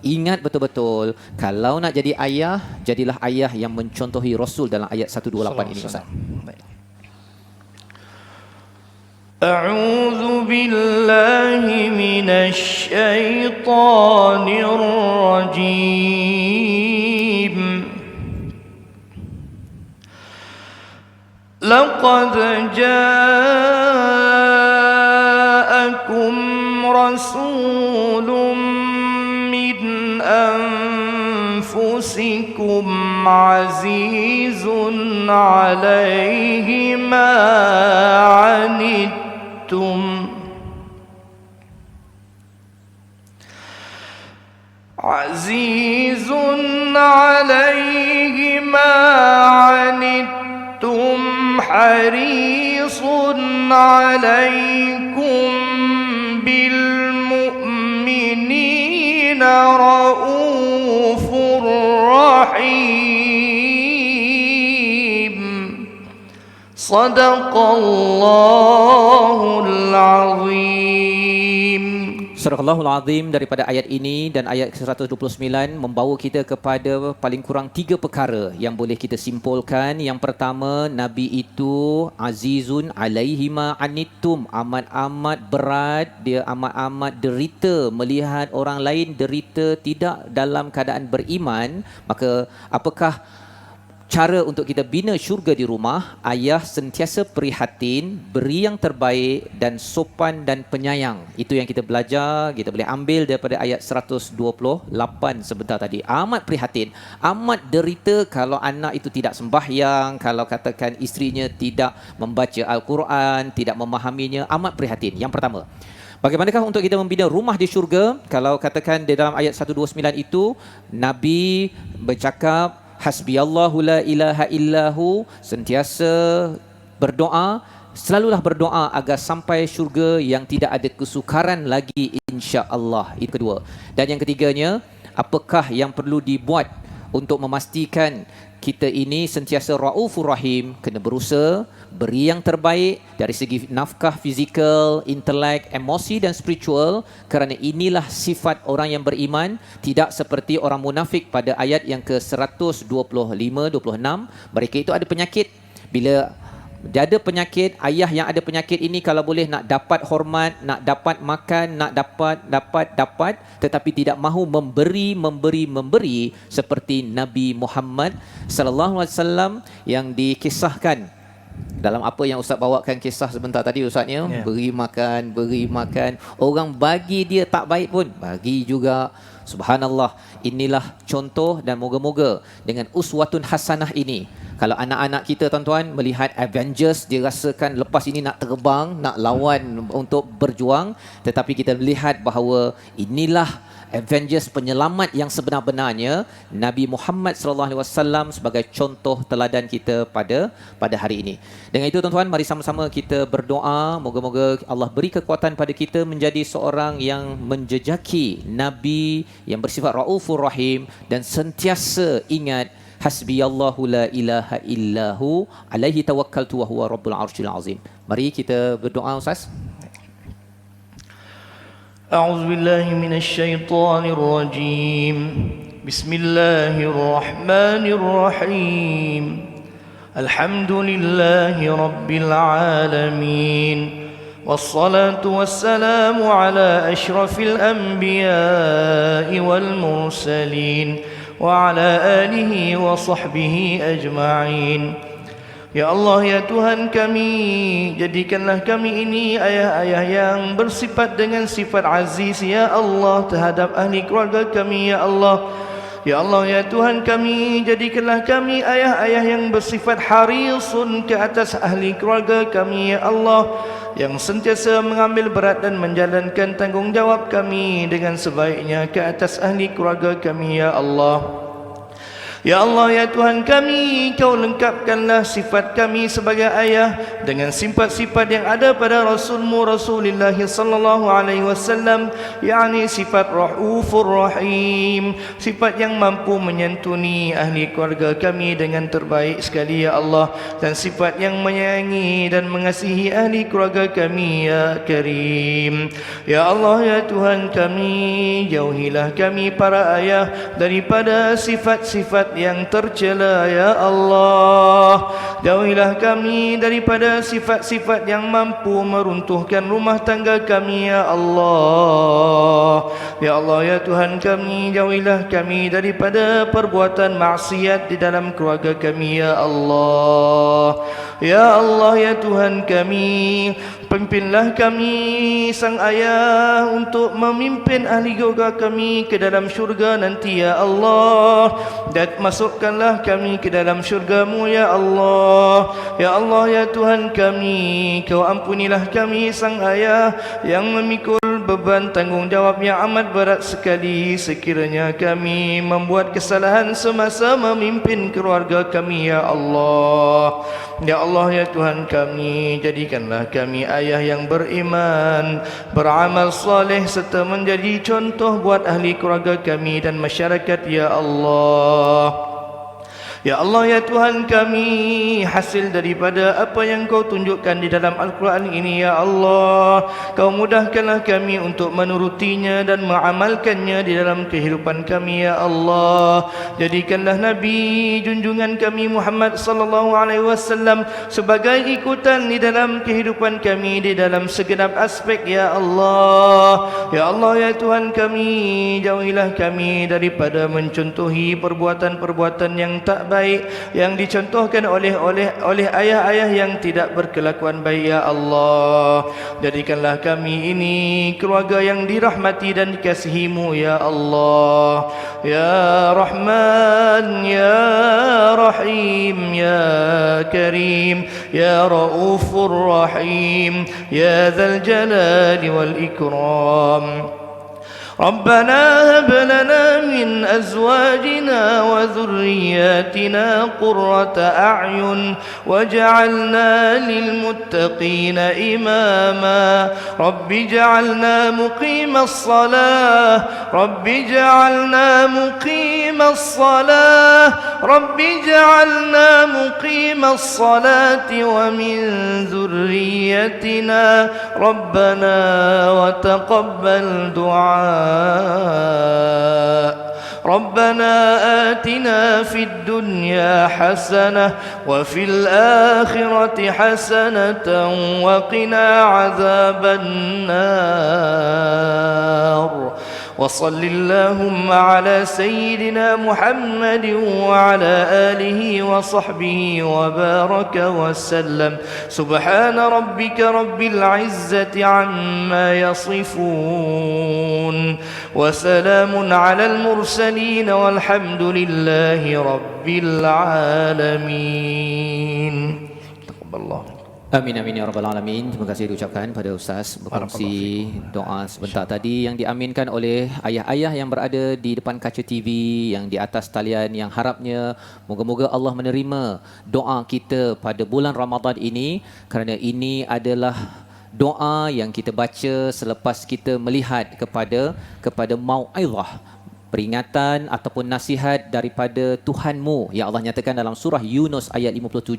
ingat betul-betul, kalau nak jadi ayah, jadilah ayah yang mencontohi Rasul dalam ayat 128 ini Ustaz. أعوذ بالله من الشيطان الرجيم لقد جاءكم رسول من أنفسكم عزيز عليه ما عنتم عزيز عليه ما عنتم حريص عليكم بالمؤمنين رؤوف رحيم صدق الله العظيم. Surahul Azim. Daripada ayat ini dan ayat ke-129 membawa kita kepada paling kurang 3 perkara yang boleh kita simpulkan. Yang pertama, Nabi itu azizun alaihi ma anittum, amat-amat berat, dia amat-amat derita melihat orang lain derita tidak dalam keadaan beriman. Maka apakah cara untuk kita bina syurga di rumah? Ayah sentiasa prihatin, beri yang terbaik dan sopan dan penyayang. Itu yang kita belajar, kita boleh ambil daripada ayat 128 sebentar tadi. Amat prihatin, amat derita kalau anak itu tidak sembahyang, kalau katakan isterinya tidak membaca Al-Quran, tidak memahaminya, amat prihatin. Yang pertama. Bagaimanakah untuk kita membina rumah di syurga? Kalau katakan di dalam ayat 129 itu, Nabi bercakap, Hasbiyallahu la ilaha illahu, sentiasa berdoa, selalulah berdoa agar sampai syurga yang tidak ada kesukaran lagi, insya-Allah. Itu kedua. Dan yang ketiganya, apakah yang perlu dibuat untuk memastikan kita ini sentiasa Raufur Rahim? Kena berusaha beri yang terbaik dari segi nafkah fizikal, intelek, emosi dan spiritual, kerana inilah sifat orang yang beriman, tidak seperti orang munafik pada ayat yang ke-125-26. Mereka itu ada penyakit. Bila dia ada penyakit, ayah yang ada penyakit ini kalau boleh nak dapat hormat, nak dapat makan, nak dapat, tetapi tidak mahu memberi seperti Nabi Muhammad sallallahu alaihi wasallam yang dikisahkan dalam apa yang Ustaz bawakan kisah sebentar tadi Ustaz ya, beri makan, orang bagi dia tak baik pun bagi juga. Subhanallah, inilah contoh, dan moga-moga dengan uswatun hasanah ini, kalau anak-anak kita tuan-tuan melihat Avengers, dia rasakan lepas ini nak terbang, nak lawan untuk berjuang, tetapi kita melihat bahawa inilah Avengers penyelamat yang sebenar-benarnya, Nabi Muhammad sallallahu alaihi wasallam sebagai contoh teladan kita pada hari ini. Dengan itu tuan-tuan, mari sama-sama kita berdoa, moga-moga Allah beri kekuatan pada kita menjadi seorang yang menjejaki nabi yang bersifat Raufur Rahim dan sentiasa ingat hasbiyallahu la ilaha illahu alaihi tawakkaltu wa huwa rabbul arsyil azim. Mari kita berdoa, Ustaz. أعوذ بالله من الشيطان الرجيم بسم الله الرحمن الرحيم الحمد لله رب العالمين والصلاة والسلام على أشرف الأنبياء والمرسلين وعلى آله وصحبه أجمعين. Ya Allah, ya Tuhan kami, jadikanlah kami ini ayah-ayah yang bersifat dengan sifat aziz, ya Allah, terhadap ahli keluarga kami, ya Allah. Ya Allah, ya Tuhan kami, jadikanlah kami ayah-ayah yang bersifat harisun ke atas ahli keluarga kami, ya Allah, yang sentiasa mengambil berat dan menjalankan tanggungjawab kami dengan sebaiknya ke atas ahli keluarga kami, ya Allah. Ya Allah, ya Tuhan kami, Kau lengkapkanlah sifat kami sebagai ayah dengan sifat-sifat yang ada pada Rasulmu Rasulullah sallallahu alaihi wasallam, yakni sifat Raufur Rahim, sifat yang mampu menyantuni ahli keluarga kami dengan terbaik sekali, ya Allah, dan sifat yang menyayangi dan mengasihi ahli keluarga kami, ya Karim. Ya Allah, ya Tuhan kami, jauhilah kami para ayah daripada sifat-sifat yang tercela, ya Allah. Jauhilah kami daripada sifat-sifat yang mampu meruntuhkan rumah tangga kami, ya Allah. Ya Allah, ya Tuhan kami, jauhilah kami daripada perbuatan maksiat di dalam keluarga kami, ya Allah. Ya Allah, ya Tuhan kami, pimpinlah kami sang ayah untuk memimpin ahli keluarga kami ke dalam syurga nanti, ya Allah, dan masukkanlah kami ke dalam syurga-Mu, ya Allah. Ya Allah, ya Tuhan kami, Kau ampunilah kami sang ayah yang memikul beban tanggungjawab yang amat berat sekali sekiranya kami membuat kesalahan semasa memimpin keluarga kami, ya Allah. Ya Allah, ya Tuhan kami, jadikanlah kami ayah yang beriman, beramal saleh serta menjadi contoh buat ahli keluarga kami dan masyarakat, ya Allah. Ya Allah, ya Tuhan kami, hasil daripada apa yang Kau tunjukkan di dalam Al-Quran ini, ya Allah, Kau mudahkanlah kami untuk menurutinya dan mengamalkannya di dalam kehidupan kami, ya Allah. Jadikanlah Nabi junjungan kami Muhammad sallallahu alaihi wasallam sebagai ikutan di dalam kehidupan kami di dalam segenap aspek, ya Allah. Ya Allah, ya Tuhan kami, jauhilah kami daripada mencontohi perbuatan-perbuatan yang tak baik yang dicontohkan oleh ayah-ayah yang tidak berkelakuan baik, ya Allah. Jadikanlah kami ini keluarga yang dirahmati dan dikasihi-Mu, ya Allah. Ya Rahman, ya Rahim, ya Karim, ya Raufur Rahim, ya Dzal Jalali wal Ikram. ربنا هب لنا من أزواجنا وذرياتنا قرة أعين واجعلنا للمتقين إماما رب اجعلنا مقيم الصلاة رب اجعلنا مقيم الصلاة رب اجعلنا مقيم الصلاة ومن ذريتنا ربنا وتقبل دعاء ربنا آتنا في الدنيا حسنة وفي الآخرة حسنة وقنا عذاب النار وصل اللهم على سيدنا محمد وعلى آله وصحبه وبارك وسلم سبحان ربك رب العزة عما يصفون وسلام على المرسلين والحمد لله رب العالمين. تقبل الله. Amin amin ya rabbal alamin. Terima kasih diucapkan pada Ustaz berkongsi doa sebentar tadi yang diaminkan oleh ayah-ayah yang berada di depan kaca TV, yang di atas talian, yang harapnya moga-moga Allah menerima doa kita pada bulan Ramadan ini, kerana ini adalah doa yang kita baca selepas kita melihat kepada mau'izah, peringatan ataupun nasihat daripada Tuhanmu yang Allah nyatakan dalam surah Yunus ayat 57.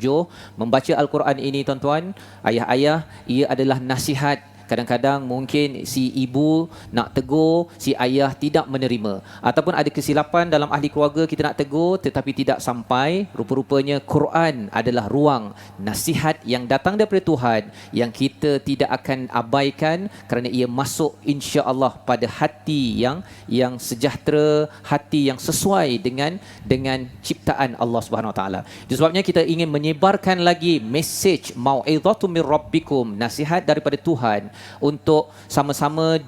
Membaca Al-Quran ini tuan-tuan, ayah-ayah, ia adalah nasihat. Kadang-kadang mungkin si ibu nak tegur, si ayah tidak menerima, ataupun ada kesilapan dalam ahli keluarga, kita nak tegur tetapi tidak sampai. Rupa-rupanya Quran adalah ruang nasihat yang datang daripada Tuhan yang kita tidak akan abaikan, kerana ia masuk insya-Allah pada hati yang sejahtera, hati yang sesuai dengan ciptaan Allah Subhanahu Wa Taala. Itu sebabnya kita ingin menyebarkan lagi mesej mau'izatu mir rabbikum, nasihat daripada Tuhan, untuk sama-sama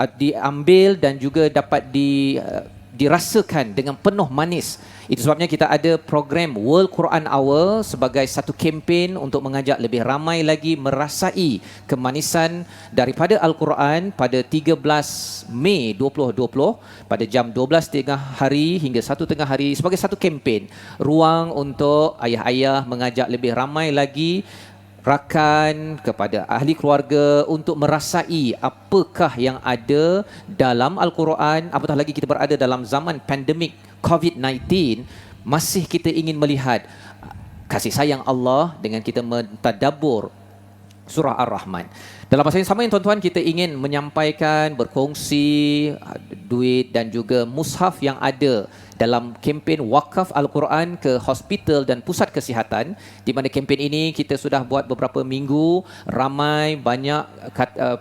diambil dan juga dapat dirasakan dengan penuh manis. Itu sebabnya kita ada program World Quran Hour sebagai satu kempen untuk mengajak lebih ramai lagi merasai kemanisan daripada Al-Quran pada 13 Mei 2020 pada jam 12 tengah hari hingga 1 tengah hari, sebagai satu kempen, ruang untuk ayah-ayah mengajak lebih ramai lagi rakan, kepada ahli keluarga untuk merasai apakah yang ada dalam Al-Quran. Apatah lagi kita berada dalam zaman pandemik COVID-19, masih kita ingin melihat kasih sayang Allah dengan kita mentadabbur surah Ar-Rahman. Dalam masa yang sama tuan-tuan, kita ingin menyampaikan, berkongsi duit dan juga mushaf yang ada dalam kempen wakaf Al-Quran ke hospital dan pusat kesihatan, di mana kempen ini kita sudah buat beberapa minggu. Ramai banyak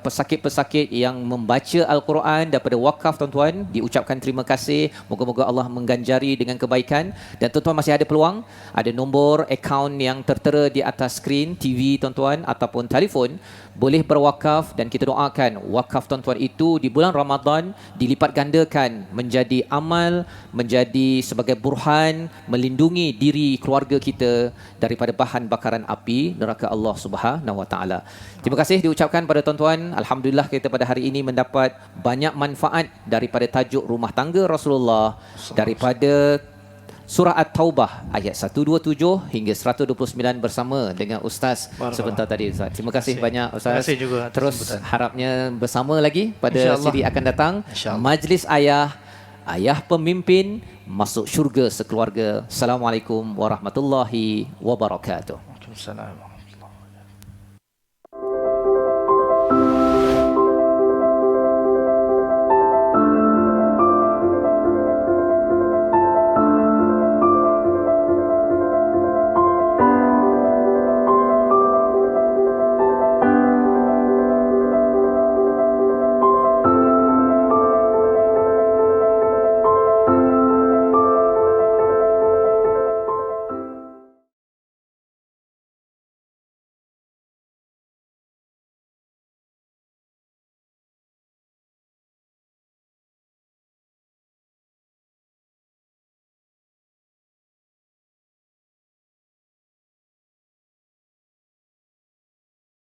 pesakit-pesakit yang membaca Al-Quran daripada wakaf tuan-tuan. Diucapkan terima kasih. Moga-moga Allah mengganjari dengan kebaikan. Dan tuan-tuan masih ada peluang, ada nombor akaun yang tertera di atas skrin TV tuan-tuan ataupun telefon, boleh berwakaf, dan kita doakan wakaf tuan-tuan itu di bulan Ramadan dilipat gandakan menjadi amal, menjadi sebagai burhan melindungi diri keluarga kita daripada bahan bakaran api neraka Allah Subhanahu Wa Taala. Terima kasih diucapkan pada tuan-tuan. Alhamdulillah kita pada hari ini mendapat banyak manfaat daripada tajuk rumah tangga Rasulullah, daripada Surah At-Taubah ayat 127 hingga 129 bersama dengan Ustaz sebentar tadi, Ustaz. Terima kasih banyak, Ustaz. Terima kasih juga. Terus harapnya bersama lagi pada siri akan datang. Majlis Ayah Pemimpin Masuk Syurga Sekeluarga. Assalamualaikum warahmatullahi wabarakatuh. Waalaikumsalam.